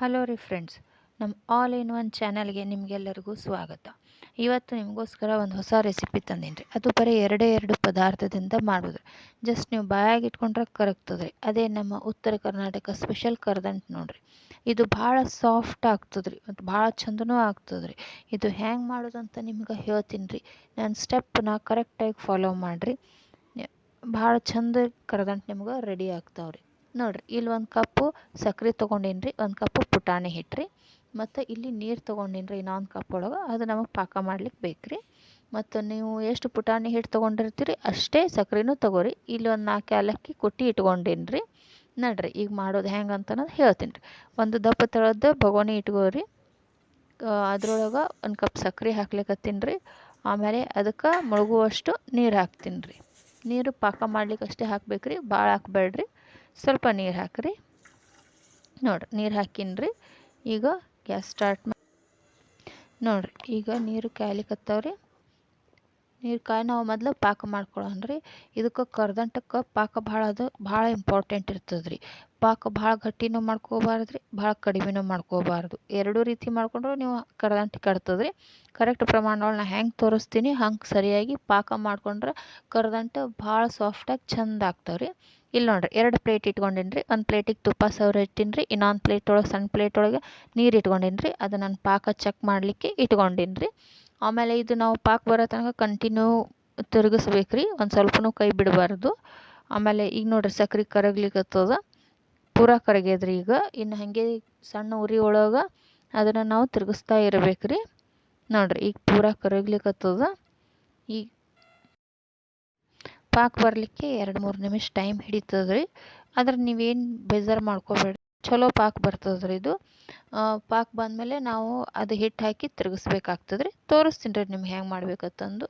Hello ರೀ friends, ನಮ್ಮ all in one ಚಾನಲ್ಗೆ ನಿಮಗೆಲ್ಲರಿಗೂ ಸ್ವಾಗತ. ಇವತ್ತು ನಿಮಗೋಸ್ಕರ ಒಂದು ಹೊಸ ರೆಸಿಪಿ ತಂದೀನಿ ರೀ. ಅದು ಬರೀ ಎರಡು ಪದಾರ್ಥದಿಂದ ಮಾಡೋದು. ಜಸ್ಟ್ ನೀವು ಬಾಯಾಗಿ ಇಟ್ಕೊಂಡ್ರೆ ಕರಗ್ತದೆ ರೀ. ಅದೇ ನಮ್ಮ ಉತ್ತರ ಕರ್ನಾಟಕ ಸ್ಪೆಷಲ್ ಕರ್ದಂಟು ನೋಡಿರಿ. ಇದು ಭಾಳ ಸಾಫ್ಟ್ ಆಗ್ತದೆ ರೀ ಮತ್ತು ಭಾಳ ಚಂದನೂ ಆಗ್ತದೆ ರೀ. ಇದು ಹ್ಯಾಂಗೆ ಮಾಡೋದು ಅಂತ ನಿಮ್ಗೆ ಹೇಳ್ತೀನಿ ರೀ. ನಾನು ಸ್ಟೆಪ್ನ ಕರೆಕ್ಟಾಗಿ ಫಾಲೋ ಮಾಡಿರಿ. ಭಾಳ ಚಂದ ಕರ್ದಂಟು ನಿಮ್ಗೆ ರೆಡಿ ಆಗ್ತಾವೆ ರೀ. ನೋಡಿರಿ, ಇಲ್ಲಿ ಒಂದು ಕಪ್ಪು ಸಕ್ಕರೆ ತೊಗೊಂಡೀನಿ ರೀ, ಒಂದು ಕಪ್ಪು ಪುಟಾಣಿ ಹಿಟ್ಟು ರೀ, ಮತ್ತು ಇಲ್ಲಿ ನೀರು ತೊಗೊಂಡೀನಿ ರೀ ಇನ್ನೊಂದು ಕಪ್ ಒಳಗೆ. ಅದು ನಮಗೆ ಪಾಕ ಮಾಡ್ಲಿಕ್ಕೆ ಬೇಕು ರೀ. ಮತ್ತು ನೀವು ಎಷ್ಟು ಪುಟಾಣಿ ಹಿಟ್ಟು ತೊಗೊಂಡಿರ್ತೀರಿ ಅಷ್ಟೇ ಸಕ್ಕರೆನೂ ತೊಗೋರಿ. ಇಲ್ಲಿ ಒಂದು 4 ಏಲಕ್ಕಿ ಕುಟ್ಟಿ ಇಟ್ಕೊಂಡೀನಿ ರೀ. ನೋಡಿರಿ, ಈಗ ಮಾಡೋದು ಹೆಂಗೆ ಅಂತನೋದು ಹೇಳ್ತೀನಿ ರೀ. ಒಂದು ದಪ್ಪ ತಳದ ಬಗೋಣಿ ಇಟ್ಕೋರಿ. ಅದ್ರೊಳಗೆ ಒಂದು ಕಪ್ ಸಕ್ಕರೆ ಹಾಕ್ಲಿಕ್ಕತ್ತೀನಿ ರೀ. ಆಮೇಲೆ ಅದಕ್ಕೆ ಮುಳುಗುವಷ್ಟು ನೀರು ಹಾಕ್ತೀನಿ ರೀ. ನೀರು ಪಾಕ ಮಾಡ್ಲಿಕ್ಕೆ ಅಷ್ಟೇ ಹಾಕ್ಬೇಕು ರೀ, ಭಾಳ ಹಾಕ್ಬೇಡ್ರಿ. ಸ್ವಲ್ಪ ನೀರು ಹಾಕಿರಿ. ನೋಡಿರಿ, ನೀರು ಹಾಕೀನಿ ರೀ. ಈಗ ಗ್ಯಾಸ್ ಸ್ಟಾರ್ಟ್ ಮಾಡಿ. ನೋಡಿರಿ, ಈಗ ನೀರು ಕಾಯ್ಲಿಕ್ಕತ್ತವ್ರಿ. ನೀರು ಕಾಯಿ ನಾವು ಮೊದಲು ಪಾಕ ಮಾಡ್ಕೊಳ್ಳೋಣ ರೀ. ಇದಕ್ಕೆ ಕರ್ದಂಟಕ್ಕೆ ಪಾಕ ಭಾಳ ಇಂಪಾರ್ಟೆಂಟ್ ಇರ್ತದೆ ರೀ. ಪಾಕ ಭಾಳ ಗಟ್ಟಿನೂ ಮಾಡ್ಕೋಬಾರ್ದು ರೀ, ಭಾಳ ಕಡಿಮೆನೂ ಮಾಡ್ಕೋಬಾರ್ದು. ಎರಡೂ ರೀತಿ ಮಾಡ್ಕೊಂಡ್ರೆ ನೀವು ಕರ್ದಂಟು ಕೆಡ್ತದೆ ರೀ. ಕರೆಕ್ಟ್ ಪ್ರಮಾಣಗಳನ್ನ ಹೆಂಗೆ ತೋರಿಸ್ತೀನಿ ಹಂಗೆ ಸರಿಯಾಗಿ ಪಾಕ ಮಾಡ್ಕೊಂಡ್ರೆ ಕರ್ದಂಟು ಭಾಳ ಸಾಫ್ಟಾಗಿ ಚಂದ ಆಗ್ತಾವೆ ರೀ. ಇಲ್ಲಿ ನೋಡಿರಿ, 2 ಪ್ಲೇಟ್ ಇಟ್ಕೊಂಡೀನಿ ರೀ. ಒಂದು ಪ್ಲೇಟಿಗೆ ತುಪ್ಪ ಸವರಿ ಇಟ್ಟೀನಿ ರೀ. ಇನ್ನೊಂದು ಪ್ಲೇಟ್ ಒಳಗೆ ಸಣ್ಣ ಪ್ಲೇಟ್ ಒಳಗೆ ನೀರು ಇಟ್ಕೊಂಡೀನಿ ರೀ. ಅದು ನಾನು ಪಾಕ ಚೆಕ್ ಮಾಡಲಿಕ್ಕೆ ಇಟ್ಕೊಂಡೀನಿ ರೀ. ಆಮೇಲೆ ಇದು ನಾವು ಪಾಕ ಬರೋ ತನಕ ಕಂಟಿನ್ಯೂ ತಿರುಗಿಸ್ಬೇಕು ರೀ, ಒಂದು ಸ್ವಲ್ಪನೂ ಕೈ ಬಿಡಬಾರ್ದು. ಆಮೇಲೆ ಈಗ ನೋಡಿರಿ, ಸಕ್ರೆ ಕರಗ್ಲಿಕ್ಕತ್ತದ, ಪೂರ ಕರಗ್ಯದ್ರಿ. ಈಗ ಇನ್ನು ಹಾಗೆ ಸಣ್ಣ ಉರಿ ಒಳಗೆ ಅದನ್ನು ನಾವು ತಿರುಗಿಸ್ತಾ ಇರಬೇಕು ರೀ. ನೋಡಿರಿ, ಈಗ ಪೂರ ಕರಗ್ಲಿಕ್ಕತ್ತದ. ಈಗ ಪಾಕ ಬರಲಿಕ್ಕೆ 2-3 ನಿಮಿಷ ಟೈಮ್ ಹಿಡಿತದೆ ರೀ. ಆದ್ರೆ ನೀವೇನು ಬೇಜಾರು ಮಾಡ್ಕೋಬೇಡ್ರಿ, ಚಲೋ ಪಾಕ ಬರ್ತದೆ ರೀ ಇದು. ಪಾಕ ಬಂದಮೇಲೆ ನಾವು ಅದು ಹಿಟ್ಟು ಹಾಕಿ ತಿರುಗಿಸ್ಬೇಕಾಗ್ತದೆ ರೀ. ತೋರಿಸ್ತೀನಿ ರೀ ನಿಮ್ಗೆ ಹೆಂಗೆ ಮಾಡ್ಬೇಕಂತಂದು.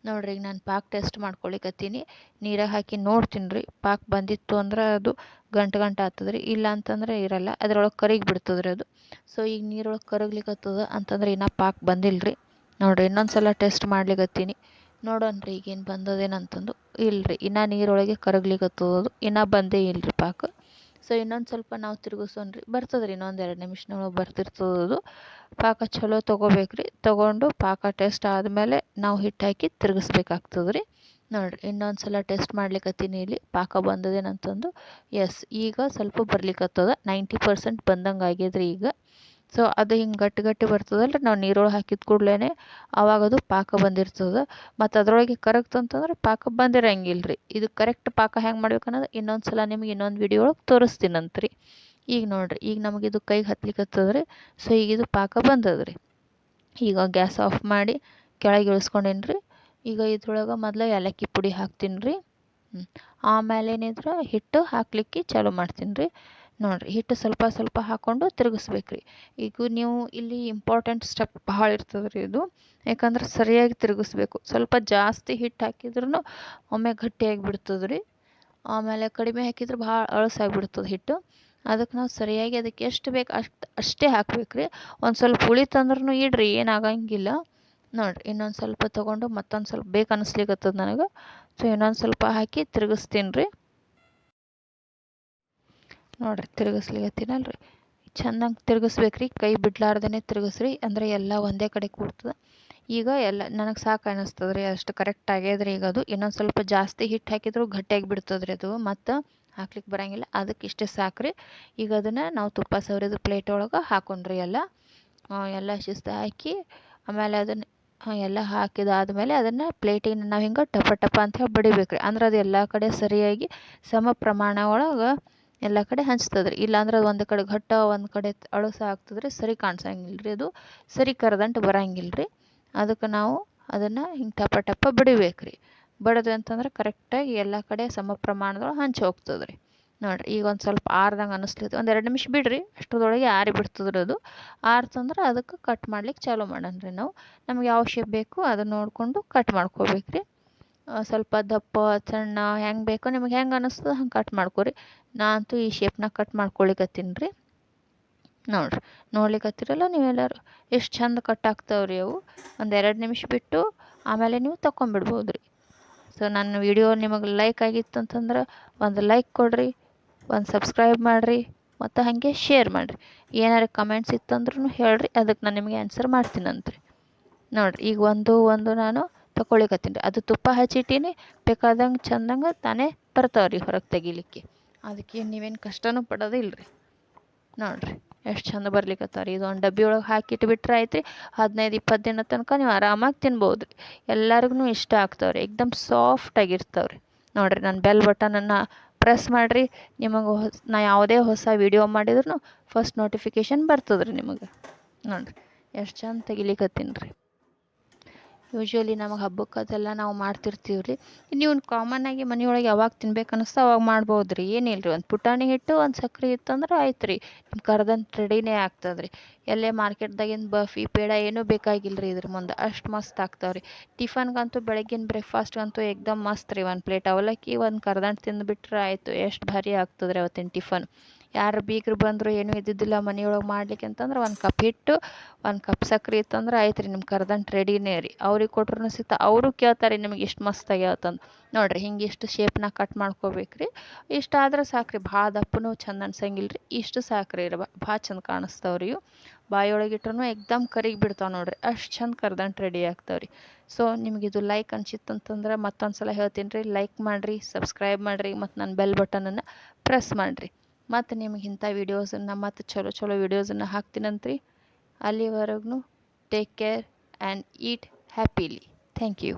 ನೋಡಿರಿ, ಈಗ ನಾನು ಪಾಕ ಟೆಸ್ಟ್ ಮಾಡ್ಕೊಳಿಕತ್ತೀನಿ. ನೀರಾಗ ಹಾಕಿ ನೋಡ್ತೀನಿ ರೀ. ಪಾಕ ಬಂದಿತ್ತು ಅಂದ್ರೆ ಅದು ಗಂಟು ಆಗ್ತದೆ ರೀ, ಇಲ್ಲ ಅಂತಂದ್ರೆ ಇರಲ್ಲ, ಅದ್ರೊಳಗೆ ಕರಗಿ ಬಿಡ್ತದೆ ರೀ ಅದು. ಸೊ ಈಗ ನೀರೊಳಗೆ ಕರಗ್ಲಿಕ್ಕತ್ತದ ಅಂತಂದ್ರೆ ಇನ್ನೂ ಪಾಕ ಬಂದಿಲ್ಲ ರೀ. ನೋಡಿರಿ, ಇನ್ನೊಂದು ಸಲ ಟೆಸ್ಟ್ ಮಾಡ್ಲಿಕತ್ತೀನಿ. ನೋಡೋಣ ರೀ ಈಗೇನು ಬಂದದೇನಂತಂದು. ಇಲ್ಲರಿ, ಇನ್ನೂ ನೀರೊಳಗೆ ಕರಗ್ಲಿಕ್ಕತ್ತದ, ಇನ್ನೂ ಬಂದೇ ಇಲ್ಲರಿ ಪಾಕ. ಸೊ ಇನ್ನೊಂದು ಸ್ವಲ್ಪ ನಾವು ತಿರುಗಿಸೋಣ ರೀ. ಬರ್ತದೆ ರೀ, ಇನ್ನೊಂದು 2 ನಿಮಿಷದೊಳಗೆ ಬರ್ತಿರ್ತದೆ ಅದು. ಪಾಕ ಚಲೋ ತೊಗೋಬೇಕು ರೀ. ತೊಗೊಂಡು ಪಾಕ ಟೆಸ್ಟ್ ಆದಮೇಲೆ ನಾವು ಹಿಟ್ಟು ಹಾಕಿ ತಿರುಗಿಸ್ಬೇಕಾಗ್ತದೆ ರೀ. ನೋಡಿರಿ, ಇನ್ನೊಂದು ಸಲ ಟೆಸ್ಟ್ ಮಾಡ್ಲಿಕ್ಕತ್ತೀನಿ ಇಲ್ಲಿ ಪಾಕ ಬಂದದೇನಂತಂದು. ಎಸ್, ಈಗ ಸ್ವಲ್ಪ ಬರ್ಲಿಕ್ಕತ್ತದ, 90% ಬಂದಂಗೆ ಆಗ್ಯದ್ರಿ ಈಗ. ಸೊ ಅದು ಹಿಂಗೆ ಗಟ್ಟಿ ಬರ್ತದಲ್ಲ ರೀ, ನಾವು ನೀರೊಳಗೆ ಹಾಕಿದ ಕೂಡಲೇ ಆವಾಗ ಅದು ಪಾಕ ಬಂದಿರ್ತದೆ. ಮತ್ತು ಅದರೊಳಗೆ ಕರಗ್ತಂತಂದ್ರೆ ಪಾಕ ಬಂದಿರಂಗಿಲ್ಲ ರೀ. ಇದು ಕರೆಕ್ಟ್ ಪಾಕ ಹೆಂಗೆ ಮಾಡ್ಬೇಕು ಅನ್ನೋದು ಇನ್ನೊಂದು ಸಲ ನಿಮ್ಗೆ ಇನ್ನೊಂದು ವಿಡಿಯೋ ಒಳಗೆ ತೋರಿಸ್ತೀನಂತ ರೀ. ಈಗ ನೋಡಿರಿ, ಈಗ ನಮಗಿದು ಕೈಗೆ ಹತ್ಲಿಕ್ಕತ್ತದ ರೀ. ಸೊ ಈಗ ಇದು ಪಾಕ ಬಂದದ ರೀ. ಈಗ ಗ್ಯಾಸ್ ಆಫ್ ಮಾಡಿ ಕೆಳಗೆ ಇಳಿಸ್ಕೊಂಡೇನಿ ರೀ. ಈಗ ಇದ್ರೊಳಗೆ ಮೊದಲು ಏಲಕ್ಕಿ ಪುಡಿ ಹಾಕ್ತೀನಿ ರೀ. ಆಮೇಲೆ ಏನಿದ್ರೆ ಹಿಟ್ಟು ಹಾಕಲಿಕ್ಕೆ ಚಾಲೂ ಮಾಡ್ತೀನಿ ರೀ. ನೋಡಿರಿ, ಹಿಟ್ಟು ಸ್ವಲ್ಪ ಹಾಕ್ಕೊಂಡು ತಿರುಗಿಸ್ಬೇಕು ರೀ. ಈಗ ನೀವು ಇಲ್ಲಿ ಇಂಪಾರ್ಟೆಂಟ್ ಸ್ಟೆಪ್ ಭಾಳ ಇರ್ತದೆ ರೀ ಇದು. ಯಾಕಂದ್ರೆ ಸರಿಯಾಗಿ ತಿರುಗಿಸ್ಬೇಕು. ಸ್ವಲ್ಪ ಜಾಸ್ತಿ ಹಿಟ್ಟು ಹಾಕಿದ್ರೂ ಒಮ್ಮೆ ಗಟ್ಟಿಯಾಗಿ ಬಿಡ್ತದೆ ರೀ. ಆಮೇಲೆ ಕಡಿಮೆ ಹಾಕಿದ್ರೆ ಭಾಳ ಅಳಸಾಗಿಬಿಡ್ತದೆ ಹಿಟ್ಟು. ಅದಕ್ಕೆ ನಾವು ಸರಿಯಾಗಿ ಅದಕ್ಕೆ ಎಷ್ಟು ಬೇಕು ಅಷ್ಟೇ ಹಾಕ್ಬೇಕು ರೀ. ಒಂದು ಸ್ವಲ್ಪ ಉಳಿತಂದ್ರೂ ಇಡ್ರಿ, ಏನಾಗಂಗಿಲ್ಲ. ನೋಡಿರಿ, ಇನ್ನೊಂದು ಸ್ವಲ್ಪ ತೊಗೊಂಡು ಮತ್ತೊಂದು ಸ್ವಲ್ಪ ಬೇಕು ಅನ್ನಿಸ್ಲಿಕ್ಕತ್ತದ ನನಗೆ. ಸೊ ಇನ್ನೊಂದು ಸ್ವಲ್ಪ ಹಾಕಿ ತಿರುಗಿಸ್ತೀನಿ ರೀ. ನೋಡಿರಿ, ತಿರುಗಿಸ್ಲಿಕ್ಕತ್ತೀನಲ್ರಿ. ಚೆಂದಂಗೆ ತಿರುಗಿಸ್ಬೇಕು ರೀ, ಕೈ ಬಿಡ್ಲಾರ್ದೇ ತಿರುಗಿಸ್ರಿ, ಅಂದರೆ ಎಲ್ಲ ಒಂದೇ ಕಡೆ ಕೂಡ್ತದೆ. ಈಗ ಎಲ್ಲ ನನಗೆ ಸಾಕು ಅನ್ನಿಸ್ತದೆ ರೀ, ಅಷ್ಟು ಕರೆಕ್ಟ್ ಆಗ್ಯದ್ರಿ ಈಗ ಅದು. ಇನ್ನೊಂದು ಸ್ವಲ್ಪ ಜಾಸ್ತಿ ಹಿಟ್ಟು ಹಾಕಿದ್ರು ಗಟ್ಟಿಯಾಗಿ ಬಿಡ್ತದೆ ರೀ ಅದು, ಮತ್ತು ಹಾಕ್ಲಿಕ್ಕೆ ಬರೋಂಗಿಲ್ಲ. ಅದಕ್ಕೆ ಇಷ್ಟೇ ಸಾಕು ರೀ. ಈಗ ಅದನ್ನು ನಾವು ತುಪ್ಪ ಸವರಿದ ಪ್ಲೇಟ್ ಒಳಗೆ ಹಾಕೊಂಡ್ರಿ ಎಲ್ಲ ಶಿಸ್ತು ಹಾಕಿ. ಆಮೇಲೆ ಅದನ್ನು ಎಲ್ಲ ಹಾಕಿದಾದ್ಮೇಲೆ ಅದನ್ನು ಪ್ಲೇಟಿಗೆ ನಾವು ಹಿಂಗೆ ಟಪ ಅಂತ ಹೇಳಿ ಬಡಿಬೇಕು ರೀ. ಅಂದ್ರೆ ಅದು ಎಲ್ಲ ಕಡೆ ಸರಿಯಾಗಿ ಸಮ ಪ್ರಮಾಣ ಒಳಗೆ ಎಲ್ಲ ಕಡೆ ಹಂಚ್ತದೆ ರೀ. ಇಲ್ಲಾಂದ್ರೆ ಅದು ಒಂದು ಕಡೆ ಘಟ್ಟ ಒಂದು ಕಡೆ ಅಳಸ ಆಗ್ತದೆ ರೀ, ಸರಿ ಕಾಣಿಸಂಗಿಲ್ಲ ರೀ, ಅದು ಸರಿ ಕರದಂಟು ಬರೋಂಗಿಲ್ಲ ರೀ. ಅದಕ್ಕೆ ನಾವು ಅದನ್ನು ಹಿಂಗೆ ಟಪ ಬಡಿಬೇಕು ರೀ. ಬಡಿದ್ವಿ ಅಂತಂದ್ರೆ ಕರೆಕ್ಟಾಗಿ ಎಲ್ಲ ಕಡೆ ಸಮ ಪ್ರಮಾಣದೊಳಗೆ ಹಂಚಿ ಹೋಗ್ತದೆ ರೀ. ನೋಡಿರಿ, ಈಗ ಒಂದು ಸ್ವಲ್ಪ ಆರ್ದಂಗೆ ಅನ್ನಿಸ್ಲಿತ್ತು, ಒಂದು 2 ನಿಮಿಷ ಬಿಡ್ರಿ, ಅಷ್ಟರೊಳಗೆ ಆರಿ ಬಿಡ್ತದೆ ರೀ ಅದು. ಆರ್ತಂದ್ರೆ ಅದಕ್ಕೆ ಕಟ್ ಮಾಡ್ಲಿಕ್ಕೆ ಚಾಲೂ ಮಾಡೋಣ ರೀ ನಾವು. ನಮ್ಗೆ ಯಾವ ಶೇಪ್ ಬೇಕು ಅದನ್ನು ನೋಡಿಕೊಂಡು ಕಟ್ ಮಾಡ್ಕೋಬೇಕು ರೀ. ಸ್ವಲ್ಪ ದಪ್ಪ ಸಣ್ಣ ಹೆಂಗೆ ಬೇಕೋ ನಿಮ್ಗೆ ಹೆಂಗೆ ಅನ್ನಿಸ್ತದೆ ಹಂಗೆ ಕಟ್ ಮಾಡ್ಕೊರಿ. ನಾನಂತೂ ಈ ಶೇಪ್ನಾಗ ಕಟ್ ಮಾಡ್ಕೊಳಿಕತ್ತೀನಿ ರೀ. ನೋಡಿರಿ, ನೋಡ್ಲಿಕ್ಕತ್ತಿರಲ್ಲ ನೀವೆಲ್ಲರೂ ಎಷ್ಟು ಚಂದ ಕಟ್ ಆಗ್ತಾವ್ರಿ ಅವು. ಒಂದು 2 ನಿಮಿಷ ಬಿಟ್ಟು ಆಮೇಲೆ ನೀವು ತಗೊಂಬಿಡ್ಬೋದು ರೀ. ಸೊ ನನ್ನ ವಿಡಿಯೋ ನಿಮಗೆ ಲೈಕ್ ಆಗಿತ್ತು ಅಂತಂದ್ರೆ ಒಂದು ಲೈಕ್ ಕೊಡಿರಿ, ಒಂದು ಸಬ್ಸ್ಕ್ರೈಬ್ ಮಾಡಿರಿ. ಮತ್ತು ಹಾಗೆ ಶೇರ್ ಮಾಡಿರಿ. ಏನಾರು ಕಮೆಂಟ್ಸ್ ಇತ್ತಂದ್ರೂ ಹೇಳ್ರಿ, ಅದಕ್ಕೆ ನಾನು ನಿಮಗೆ ಆನ್ಸರ್ ಮಾಡ್ತೀನಂತ್ರಿ. ನೋಡಿರಿ ಈಗ ಒಂದು ನಾನು ತಗೊಳಿಕತ್ತೀನಿ ರೀ. ಅದು ತುಪ್ಪ ಹಚ್ಚಿಟ್ಟೀನಿ, ಬೇಕಾದಂಗೆ ಚಂದಂಗೆ ತಾನೇ ಬರ್ತಾವ್ರಿ ಹೊರಗೆ ತೆಗಿಲಿಕ್ಕೆ. ಅದಕ್ಕೆ ನೀವೇನು ಕಷ್ಟನೂ ಪಡೋದಿಲ್ಲ ರೀ. ನೋಡಿರಿ ಎಷ್ಟು ಚಂದ ಬರ್ಲಿಕ್ಕತ್ತಾವ ರೀ. ಇದೊಂದು ಡಬ್ಬಿ ಒಳಗೆ ಹಾಕಿಟ್ಬಿಟ್ರೆ ಆಯ್ತು ರೀ. 15-20 ದಿನ ತನಕ ನೀವು ಆರಾಮಾಗಿ ತಿನ್ಬೋದು ರೀ. ಎಲ್ಲರಿಗೂ ಇಷ್ಟ ಆಗ್ತಾವ್ರಿ. ಏಕ್ದಮ್ ಸಾಫ್ಟಾಗಿರ್ತಾವೆ ರೀ. ನೋಡಿರಿ ನಾನು ಬೆಲ್ ಬಟನನ್ನು ಪ್ರೆಸ್ ಮಾಡಿರಿ, ನಿಮಗೆ ನಾ ಯಾವುದೇ ಹೊಸ ವಿಡಿಯೋ ಮಾಡಿದ್ರು ಫಸ್ಟ್ ನೋಟಿಫಿಕೇಷನ್ ಬರ್ತದೆ ರೀ ನಿಮಗೆ. ನೋಡಿರಿ ಎಷ್ಟು ಚಂದ ತೆಗಿಲಿಕತ್ತೀನಿ ರೀ. ಯೂಶ್ವಲಿ ನಮಗೆ ಹಬ್ಬಕ್ಕೆ ಅದೆಲ್ಲ ನಾವು ಮಾಡ್ತಿರ್ತೀವಿ ರೀ. ನೀವು ಕಾಮನ್ನಾಗಿ ಮನೆಯೊಳಗೆ ಯಾವಾಗ ತಿನ್ಬೇಕು ಅನ್ನಿಸ್ತಾ ಅವಾಗ ಮಾಡ್ಬೋದು ರೀ. ಏನಿಲ್ಲ ರೀ, ಒಂದು ಪುಟಾಣಿ ಹಿಟ್ಟು ಒಂದು ಸಕ್ರೆ ಇತ್ತಂದ್ರೆ ಆಯ್ತು ರೀ, ನಿಮ್ಮ ಕರ್ದಂತ ರೆಡಿನೇ ಆಗ್ತದೆ ರೀ. ಎಲ್ಲೇ ಮಾರ್ಕೆಟ್ದಾಗಿನ ಬರ್ಫಿ ಪೇಡ ಏನೂ ಬೇಕಾಗಿಲ್ಲ ರೀ ಇದ್ರ ಮುಂದೆ, ಅಷ್ಟು ಮಸ್ತ್ ಆಗ್ತಾವೆ ರೀ. ಟಿಫನ್ಗಂತೂ ಬೆಳಗ್ಗಿನ ಬ್ರೇಕ್ಫಾಸ್ಟ್ಗಂತೂ ಏಕ್ದಮ್ ಮಸ್ತ್ ರೀ. ಒಂದು ಪ್ಲೇಟ್ ಅವಲಕ್ಕಿ ಒಂದು ಕರ್ದಂಟು ತಿಂದುಬಿಟ್ರೆ ಆಯಿತು, ಎಷ್ಟು ಭಾರಿ ಆಗ್ತದೆ ರೀ ಅವತ್ತಿನ ಟಿಫನ್. ಯಾರು ಬೀಗರು ಬಂದರು ಏನೂ ಇದ್ದಿದ್ದಿಲ್ಲ ಮನೆಯೊಳಗೆ ಮಾಡ್ಲಿಕ್ಕೆ ಅಂತಂದ್ರೆ ಒಂದು ಕಪ್ ಹಿಟ್ಟು ಒಂದು ಕಪ್ ಸಕ್ರೆ ಇತ್ತಂದ್ರೆ ಆಯ್ತು ರೀ, ನಿಮ್ಮ ಕರ್ದಂಟು ರೆಡಿನೇ ರೀ. ಅವ್ರಿಗೆ ಕೊಟ್ರೂ ಸಹಿತ ಅವರು ಕೇಳ್ತಾರೆ ನಿಮಗೆ ಇಷ್ಟು ಮಸ್ತ್ ಆಗ್ಯಾವತ್ತಂದು. ನೋಡಿರಿ ಹಿಂಗೆ ಇಷ್ಟು ಶೇಪ್ನ ಕಟ್ ಮಾಡ್ಕೋಬೇಕು ರೀ. ಇಷ್ಟು ಆದ್ರೆ ಸಾಕು ರೀ, ಭಾಳ ದಪ್ಪನೂ ಚಂದ ಅನ್ಸಂಗಿಲ್ಲ ರೀ. ಇಷ್ಟು ಸಾಕು ರೀ, ಭಾಳ ಚಂದ ಕಾಣಿಸ್ತಾವ್ರಿ ಇವು. ಬಾಯೊಳಗಿಟ್ರೂ ಏಕ್ದಮ್ ಕರಿಗಿ ಬಿಡ್ತಾವೆ ನೋಡಿರಿ, ಅಷ್ಟು ಚಂದ ಕರ್ದಂಟು ರೆಡಿ ಆಗ್ತಾವೆ ರೀ. ಸೊ ನಿಮಗಿದು ಲೈಕ್ ಅನ್ಸಿತ್ತಂತಂದ್ರೆ ಮತ್ತೊಂದು ಸಲ ಹೇಳ್ತೀನಿ ರೀ, ಲೈಕ್ ಮಾಡಿರಿ, ಸಬ್ಸ್ಕ್ರೈಬ್ ಮಾಡಿರಿ, ಮತ್ತು ನನ್ನ ಬೆಲ್ ಬಟನನ್ನು ಪ್ರೆಸ್ ಮಾಡಿರಿ. ಮತ್ತು ನಿಮ್ಗೆ ಇಂಥ ವೀಡಿಯೋಸನ್ನು ಮತ್ತು ಚಲೋ ವೀಡಿಯೋಸನ್ನು ಹಾಕ್ತೀನಂತ್ರಿ. ಅಲ್ಲಿವರೆಗೂ take care and eat happily. Thank you.